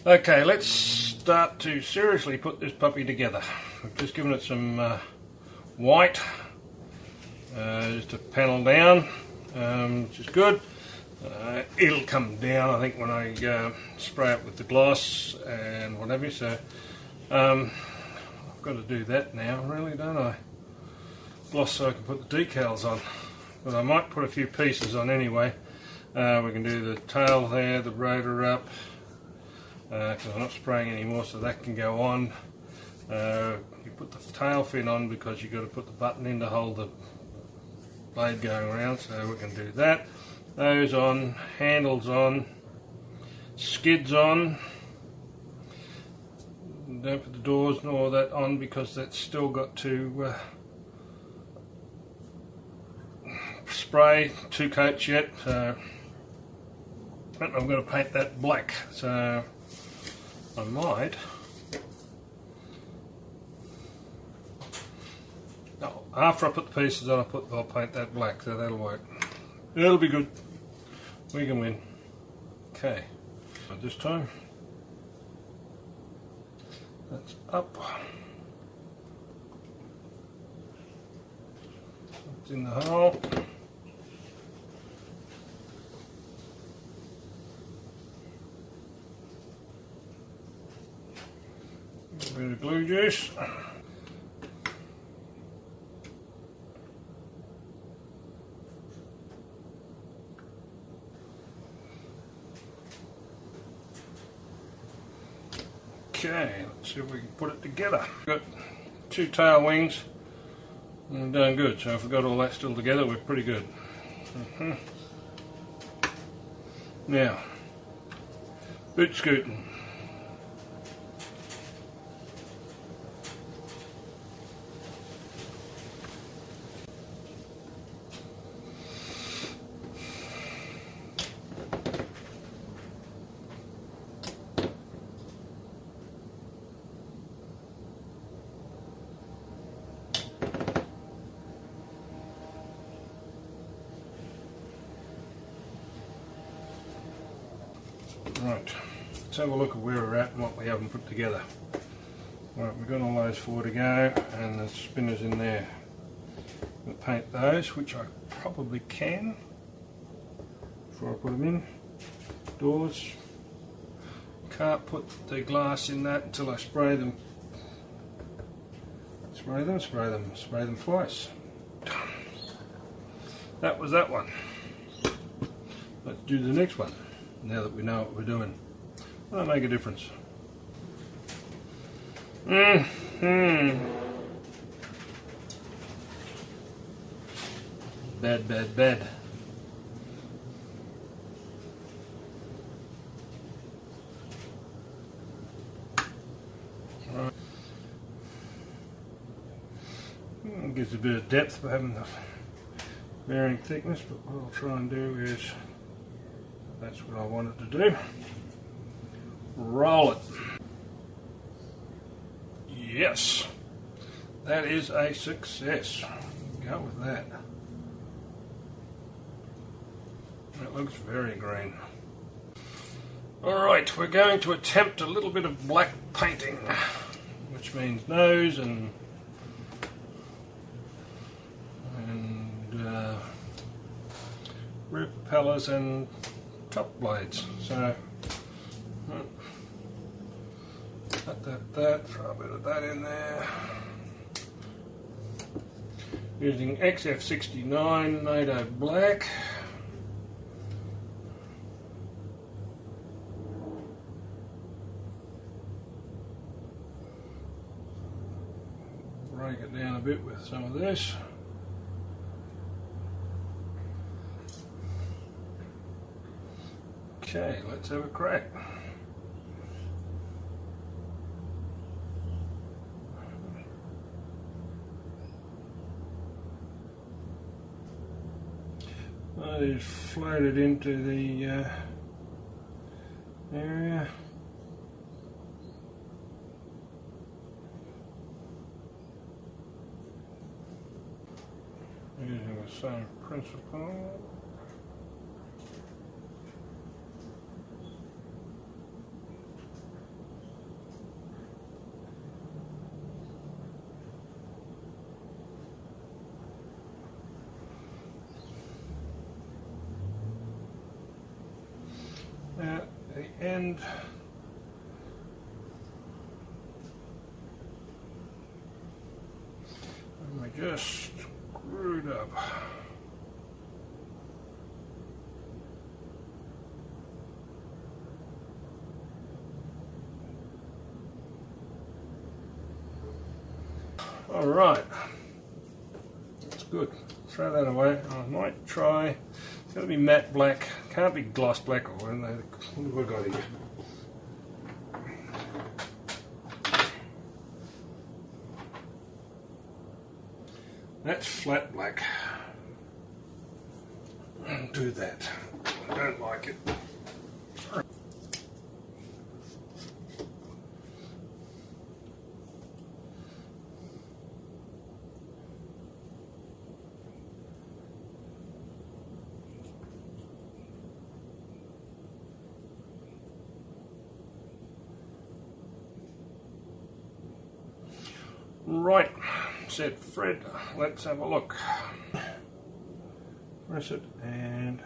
Okay, let's start to seriously put this puppy together. I've just given it some white just to panel down, which is good. It'll come down, I think, when I spray it with the gloss and whatever. So I've got to do that now, really, don't I? Gloss so I can put the decals on. But I might put a few pieces on anyway. We can do the tail there, the rotor up, because I'm not spraying anymore, so that can go on. You put the tail fin on because you've got to put the button in to hold the blade going around, so we can do that. Those on, handles on, skids on. Don't put the doors and all that on because that's still got to spray, 2 coats yet. So I'm going to paint that black, so I might. Oh, after I put the pieces on, I'll paint that black, so that'll work. It'll be good. We can win. Okay. So this time, that's up. It's in the hole. A bit of glue juice. Okay, let's see if we can put it together. Got 2 tail wings and done good, so if we've got all that still together, we're pretty good. Now, boot scooting. Right, let's have a look at where we're at and what we haven't put together. Right, we've got all those 4 to go and the spinners in there. We'll paint those, which I probably can before I put them in. Doors. Can't put the glass in that until I spray them. Spray them twice. That was that one. Let's do the next one. Now that we know what we're doing, that'll make a difference. Bad. Right. It gives a bit of depth by having the varying thickness, but what I'll try and do is, that's what I wanted to do. Roll it. Yes, that is a success. Go with that. That looks very green. Alright, we're going to attempt a little bit of black painting, which means nose and rear propellers and top blades. So that, throw a bit of that in there. Using XF69 NATO black. Break it down a bit with some of this. Okay, let's have a crack. I just float it into the area. the same principle. At the end, and we just screwed up. All right, that's good. Throw that away. I might try. It's got to be matte black. Can't be gloss black or what have we got here? That's flat black. Do that. I don't like it. Right, said Fred, let's have a look. Press it and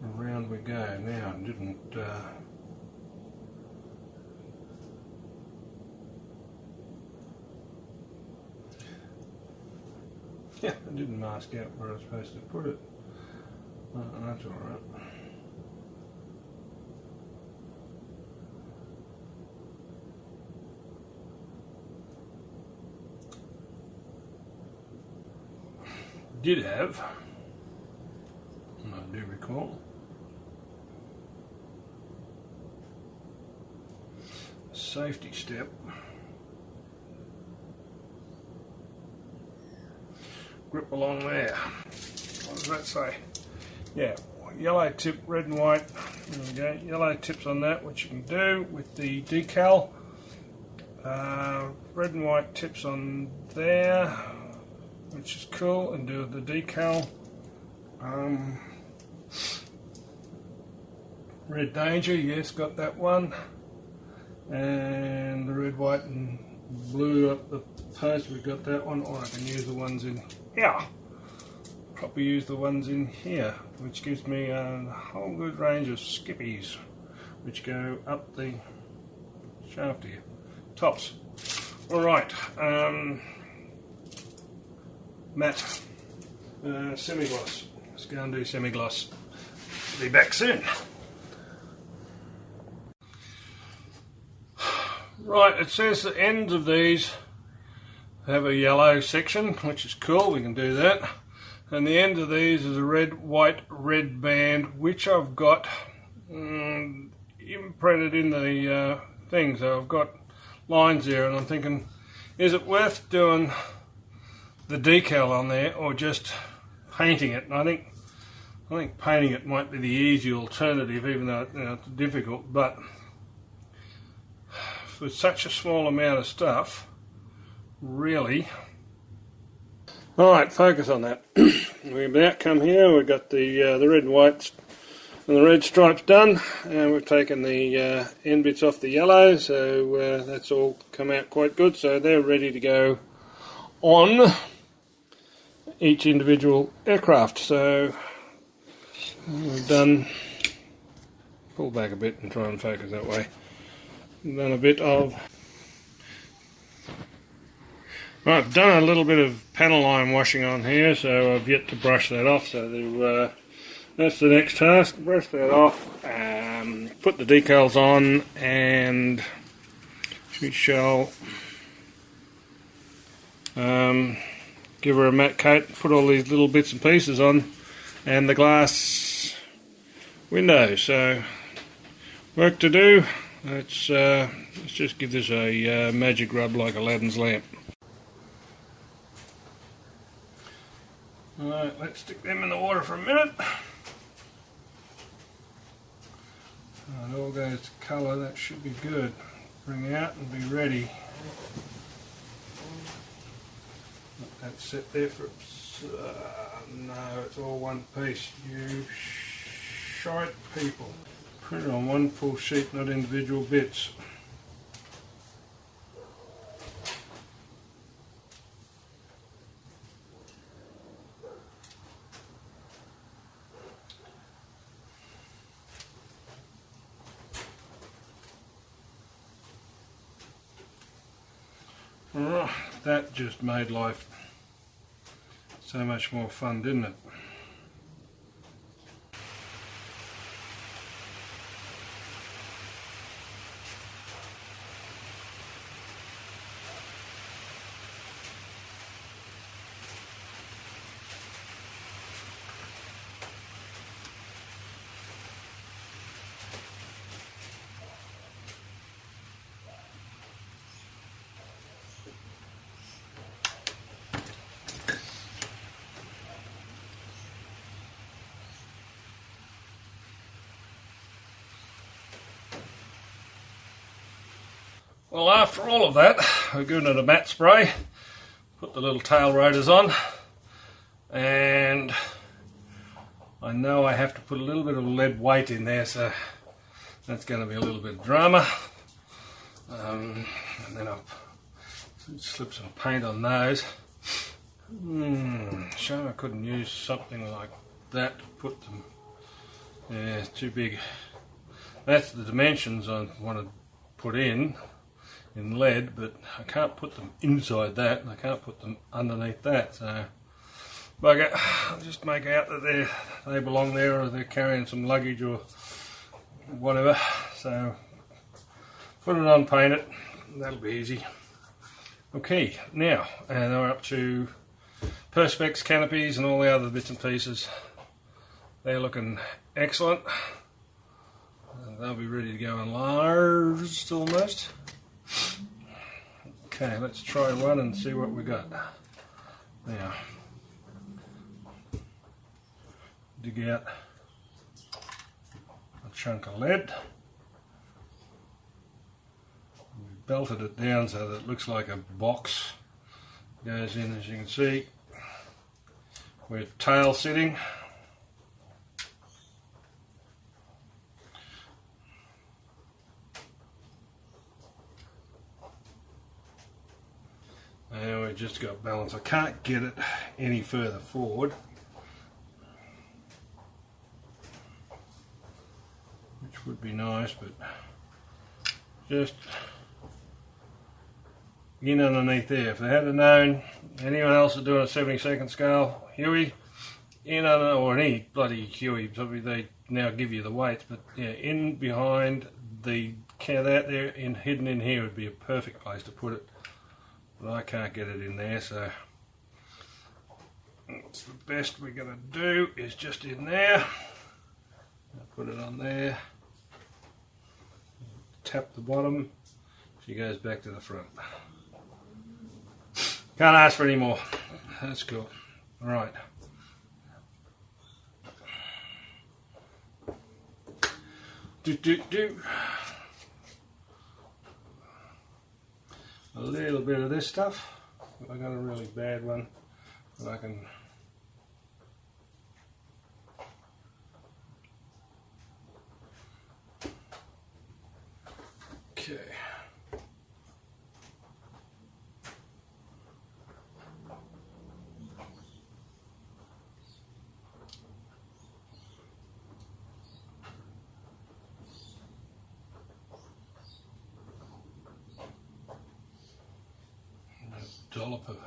around we go. Now, I didn't yeah, I didn't mask out where I was supposed to put it. That's alright. Did have, and I do recall, a safety step. Grip along there. What does that say? Yeah, yellow tip, red and white. There we go. Yellow tips on that, which you can do with the decal. Red and white tips on there, which is cool, and do the decal. Red Danger, yes, got that one. And the red, white and blue up the post, we got that one. Or I can use the ones in here. Probably use the ones in here, which gives me a whole good range of skippies, which go up the shaft here. Tops. Alright. Matte semi-gloss. Let's go and do semi-gloss. Be back soon. Right, it says the ends of these have a yellow section, which is cool, we can do that. And the end of these is a red, white, red band, which I've got imprinted in the thing. So I've got lines there, and I'm thinking, is it worth doing the decal on there or just painting it? And I think painting it might be the easy alternative, even though it's difficult. But for such a small amount of stuff, really. All right, focus on that. We've about come here. We've got the red and whites and the red stripes done, and we've taken the end bits off the yellow, so that's all come out quite good. So they're ready to go on each individual aircraft. So we've done, pull back a bit and try and focus that way. We've done a bit of, right, I've done a little bit of panel line washing on here, so I've yet to brush that off. So that's the next task. Brush that off, put the decals on, and we shall give her a matte coat, put all these little bits and pieces on, and the glass window. So work to do. Let's just give this a magic rub like Aladdin's lamp. Alright, let's stick them in the water for a minute. It all goes to colour, that should be good. Bring out and be ready. Let that sit there for no, it's all one piece. You shite people. Print it on one full sheet, not individual bits. Oh, that just made life so much more fun, didn't it? Well, after all of that, we're giving it a matte spray, put the little tail rotors on, and I know I have to put a little bit of lead weight in there, so that's going to be a little bit of drama. And then I'll slip some paint on those. Shame I couldn't use something like that to put them. Yeah, it's too big. That's the dimensions I want to put in lead, but I can't put them inside that, and I can't put them underneath that, so bugger, I'll just make out that they belong there, or they're carrying some luggage or whatever. So put it on, paint it, that'll be easy. Okay, now we're up to perspex, canopies and all the other bits and pieces. They're looking excellent. They'll be ready to go enlarged almost. Okay, let's try one and see what we got. Now, dig out a chunk of lead. We belted it down so that it looks like a box. Goes in, as you can see, where tail sitting. And we've just got balance. I can't get it any further forward, which would be nice, but just in underneath there. If they had known, anyone else is doing a 72nd scale Huey, in under, or any bloody Huey, probably they now give you the weights, but yeah, in behind the that there, hidden in here would be a perfect place to put it. But I can't get it in there, so that's the best we're going to do, is just in there. I'll put it on there, tap the bottom, she goes back to the front. Can't ask for any more. That's cool. Alright. A little bit of this stuff. I got a really bad one, but I can. Okay. Dollop of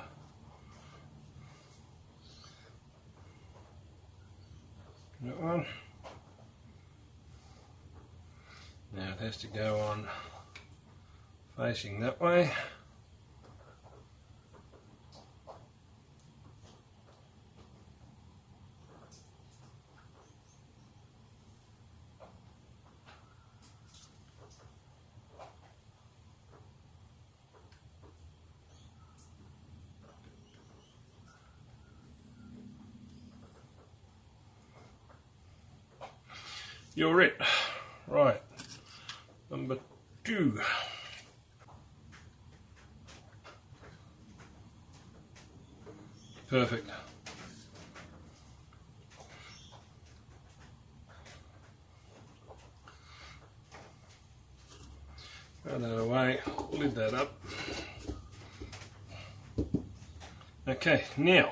that one. Now it has to go on facing that way. You're it. Right. Number 2. Perfect. Throw that away, lid that up. Okay, now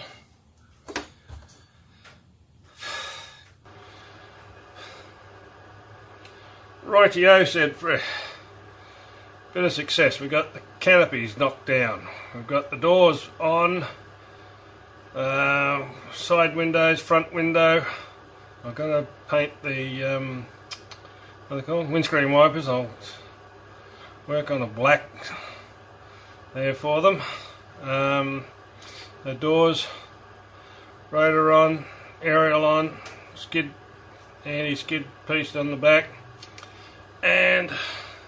rightio said for a bit of success. We've got the canopies knocked down. We've got the doors on, side windows, front window. I've got to paint the what are they called? Windscreen wipers. I'll work on a black there for them. The doors, rotor on, aerial on, skid, anti-skid piece on the back, and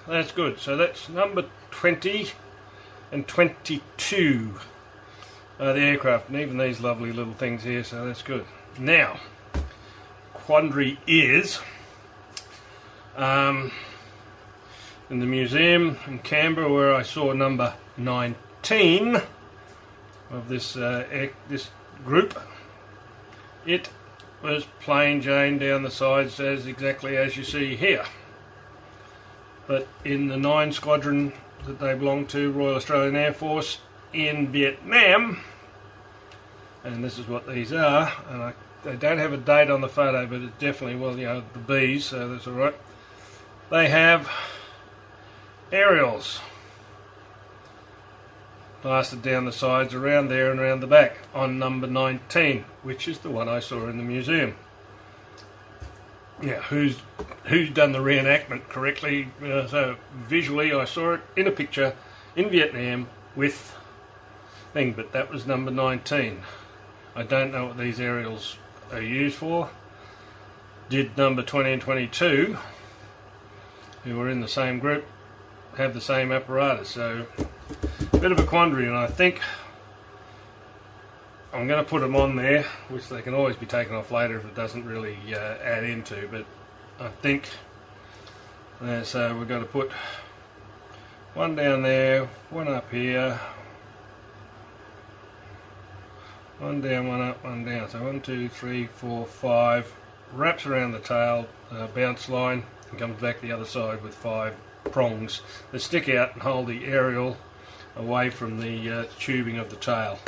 that's good. So that's number 20 and 22 the aircraft, and even these lovely little things here, so that's good. Now, quandary is in the museum in Canberra, where I saw number 19 of this this group, it was plain Jane down the sides as exactly as you see here. But in the 9 squadron that they belong to, Royal Australian Air Force in Vietnam, and this is what these are, and they don't have a date on the photo, but it's definitely, well, you know, the Bs, so that's alright. They have aerials plastered down the sides, around there and around the back, on number 19, which is the one I saw in the museum. Yeah, who's done the reenactment correctly? So visually, I saw it in a picture in Vietnam with thing, but that was number 19. I don't know what these aerials are used for. Did number 20 and 22, who were in the same group, have the same apparatus? So a bit of a quandary, and I think I'm going to put them on there, which they can always be taken off later if it doesn't really add into, but I think so we've got to put one down there, one up here, one down, one up, one down. So 1, 2, 3, 4, 5, wraps around the tail, bounce line, and comes back the other side with 5 prongs that stick out and hold the aerial away from the tubing of the tail.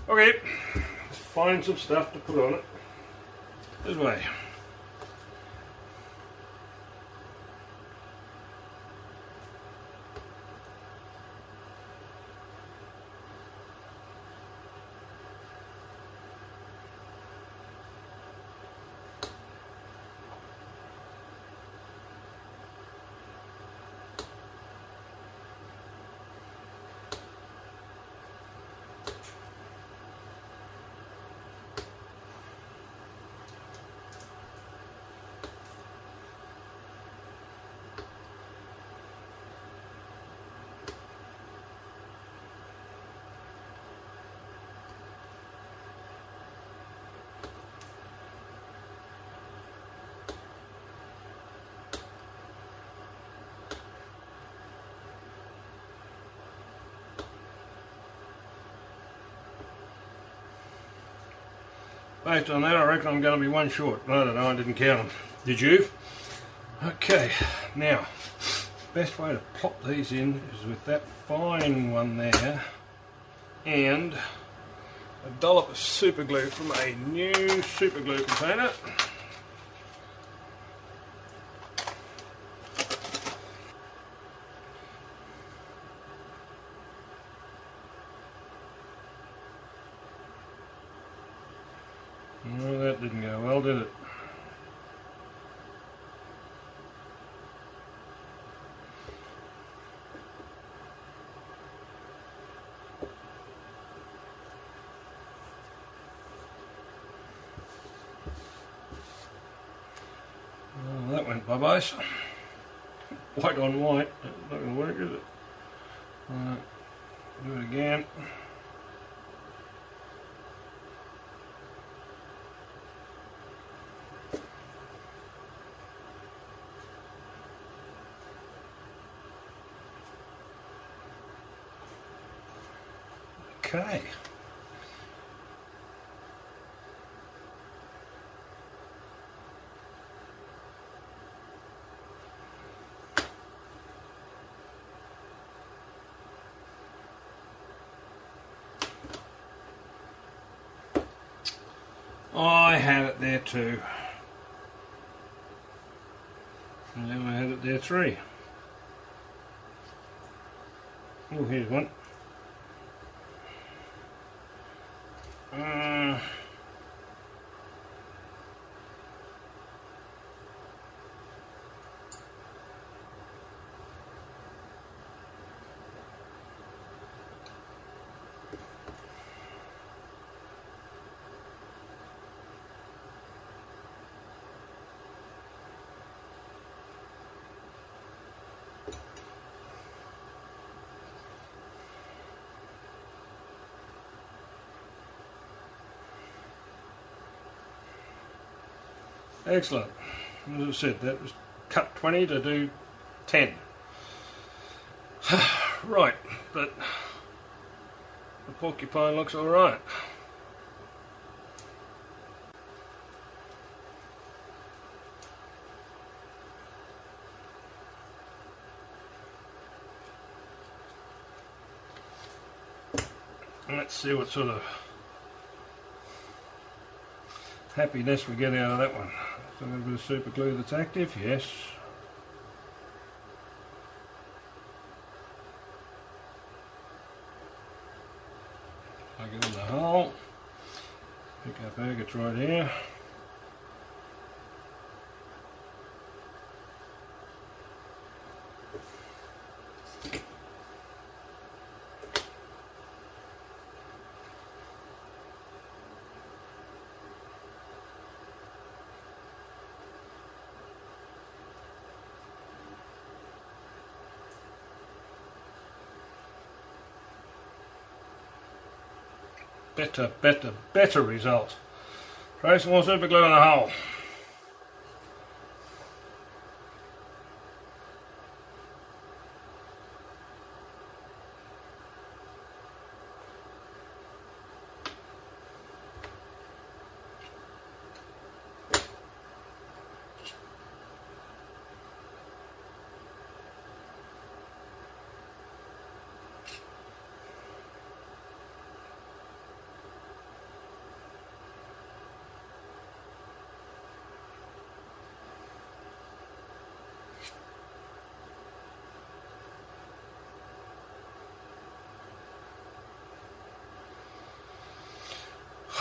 Okay, let's find some stuff to put on it. This way. Based on that, I reckon I'm going to be one short. I don't know, I didn't count them. Did you? Okay, now, best way to pop these in is with that fine one there and a dollop of super glue from a new super glue container. No, that didn't go well, did it? Oh, that went bye-byes. White on white. That's not going to work, is it? Right, do it again. Okay, I had it there too. And then I had it there 3. Oh, here's one. Excellent. As I said, that was cut 20 to do 10. Right, but the porcupine looks alright. Let's see what sort of happiness we get out of that one. So a little bit of super glue that's active, yes. Plug it in the hole. Pick up agates right here. Better result. Try some more super glue in the hole.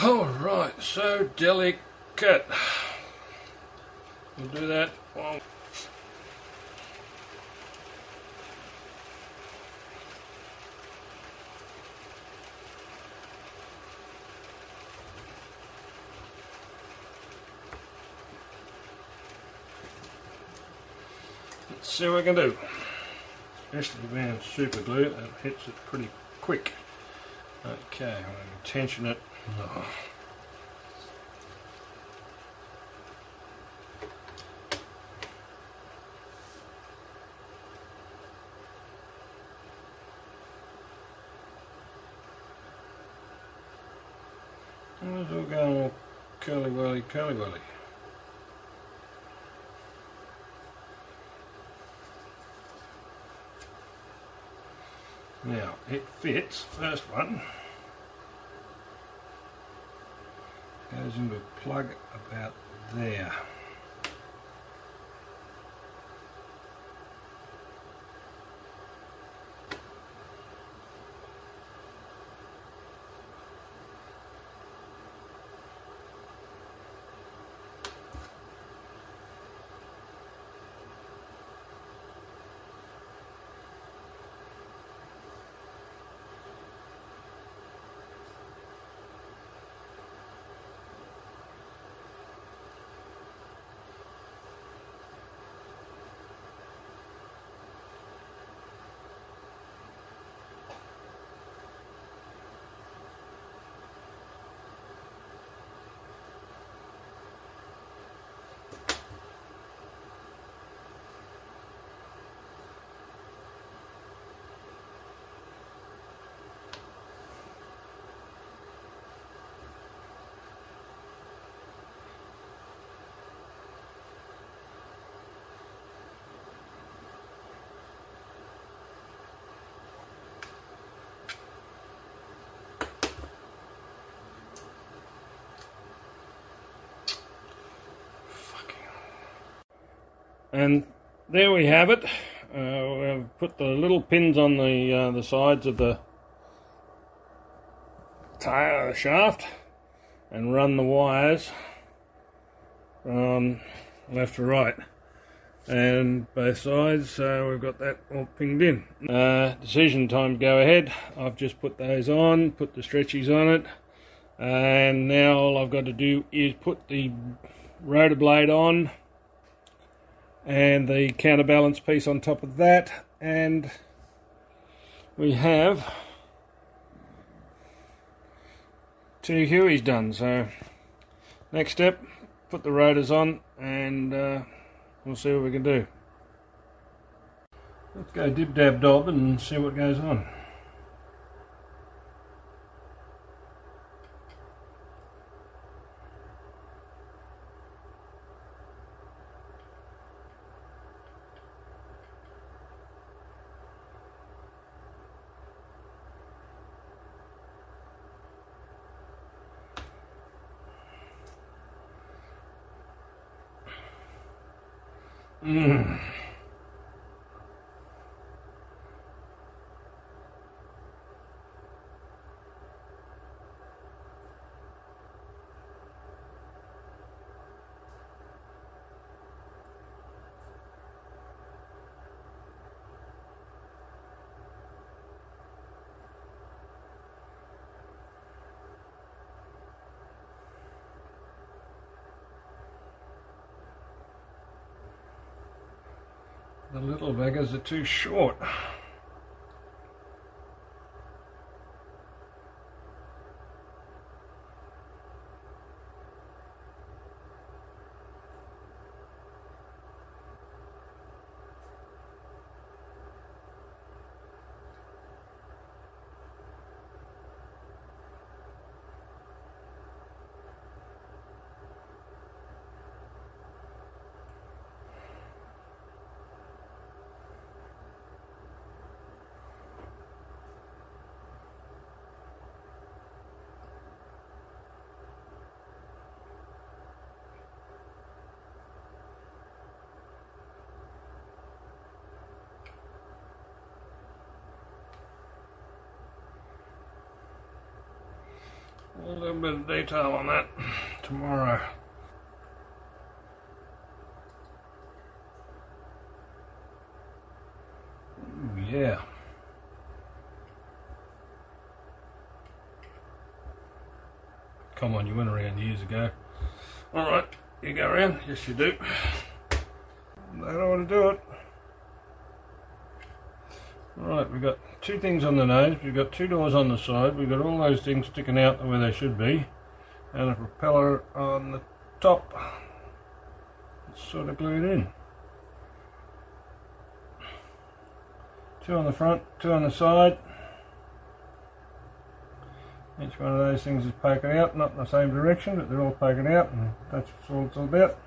Alright, so delicate. We'll do that one. Let's see what we can do. Especially being super glue, that hits it pretty quick. Okay, I'm going to tension it. Oh. It's all going all curly-whirly, curly-whirly. Now, it fits, first one. Goes into a plug about there. And there we have it. We've put the little pins on the sides of the tail, the shaft, and run the wires from left to right, and both sides. So we've got that all pinged in. Decision time to go ahead. I've just put those on, put the stretchies on it, and now all I've got to do is put the rotor blade on and the counterbalance piece on top of that, and we have 2 Hueys done. So next step, put the rotors on, and we'll see what we can do. Let's go dib dab dob and see what goes on. The little beggars are too short. A little bit of detail on that tomorrow. Ooh, yeah. Come on, you went around years ago. Alright, you go around? Yes you do. I don't want to do it. Right, we've got 2 things on the nose, we've got 2 doors on the side, we've got all those things sticking out where they should be, and a propeller on the top. It's sort of glued in. 2 on the front, 2 on the side. Each one of those things is poking out, not in the same direction, but they're all poking out, and that's all it's all about.